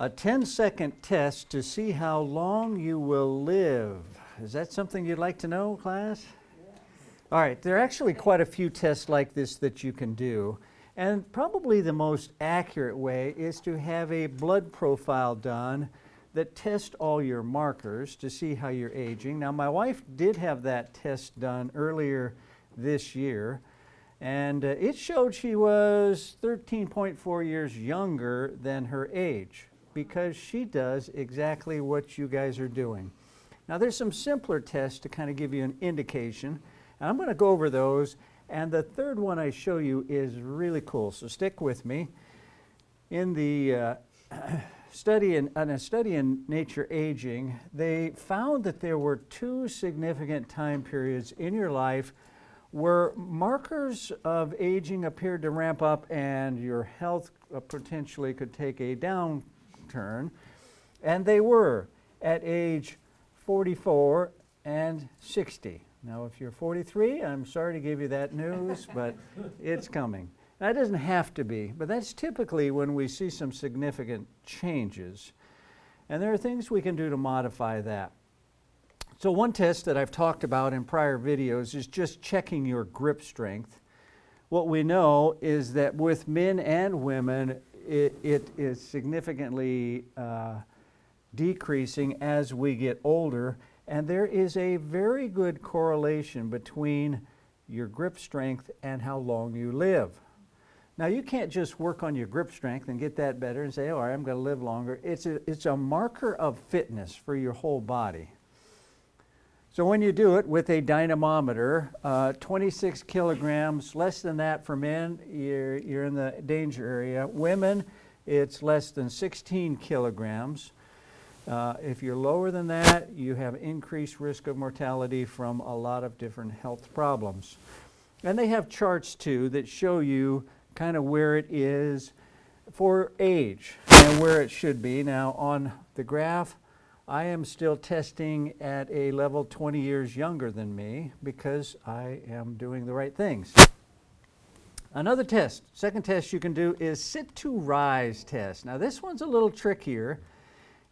A 10-second test to see how long you will live. Is that something you'd like to know, class? Yeah. All right, there are actually quite a few tests like this that you can do. And probably the most accurate way is to have a blood profile done that tests all your markers to see how you're aging. Now, my wife did have that test done earlier this year, and it showed she was 13.4 years younger than her age, because she does exactly what you guys are doing. Now, there's some simpler tests to kind of give you an indication, and I'm going to go over those. And the third one I show you is really cool, so stick with me. In the study in Nature Aging, they found that there were two significant time periods in your life where markers of aging appeared to ramp up and your health potentially could take a downturn, and they were at age 44 and 60. Now, if you're 43, I'm sorry to give you that news, but it's coming. That doesn't have to be, but that's typically when we see some significant changes. And there are things we can do to modify that. So one test that I've talked about in prior videos is just checking your grip strength. What we know is that with men and women, it is significantly decreasing as we get older. And there is a very good correlation between your grip strength and how long you live. Now, you can't just work on your grip strength and get that better and say, all right, I'm going to live longer. It's a marker of fitness for your whole body. So when you do it with a dynamometer, 26 kilograms, less than that for men, you're in the danger area. Women, it's less than 16 kilograms. If you're lower than that, you have increased risk of mortality from a lot of different health problems. And they have charts too that show you kind of where it is for age and where it should be. Now on the graph, I am still testing at a level 20 years younger than me because I am doing the right things. Another test, second test you can do is sit to rise test. Now this one's a little trickier.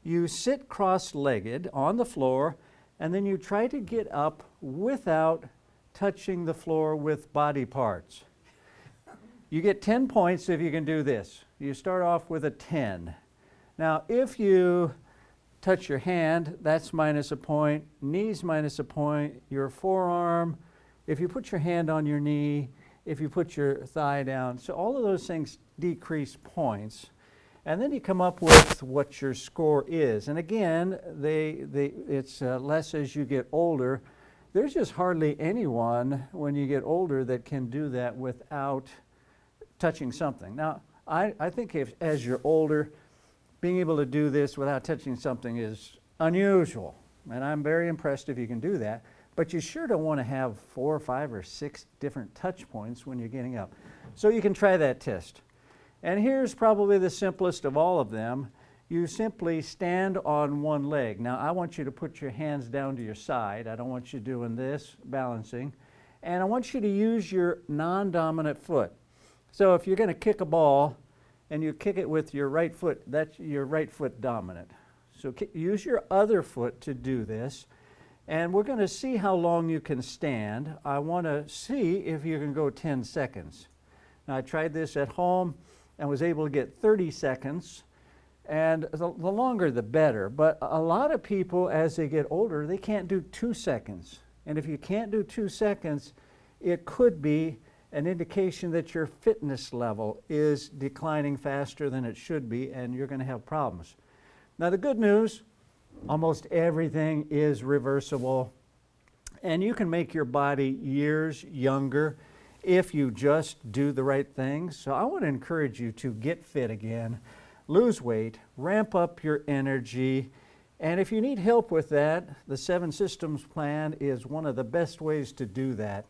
You sit cross-legged on the floor, and then you try to get up without touching the floor with body parts. You get 10 points if you can do this. You start off with a 10. Now, if you touch your hand, that's minus a point, knees minus a point, your forearm, if you put your hand on your knee, if you put your thigh down, so all of those things decrease points. And then you come up with what your score is. And again, it's less as you get older. There's just hardly anyone when you get older that can do that without touching something. Now, I think as you're older, being able to do this without touching something is unusual. And I'm very impressed if you can do that. But you sure don't want to have 4 or 5 or 6 different touch points when you're getting up. So you can try that test. And here's probably the simplest of all of them. You simply stand on one leg. Now, I want you to put your hands down to your side. I don't want you doing this, balancing. And I want you to use your non-dominant foot. So if you're going to kick a ball and you kick it with your right foot, that's your right foot dominant. So use your other foot to do this. And we're going to see how long you can stand. I want to see if you can go 10 seconds. Now, I tried this at home and was able to get 30 seconds, and the longer the better. But a lot of people, as they get older, they can't do 2 seconds. And if you can't do 2 seconds, it could be an indication that your fitness level is declining faster than it should be, and you're going to have problems. Now, the good news, almost everything is reversible, and you can make your body years younger if you just do the right things. So I want to encourage you to get fit again, lose weight, ramp up your energy, and if you need help with that, the 7 Systems Plan is one of the best ways to do that.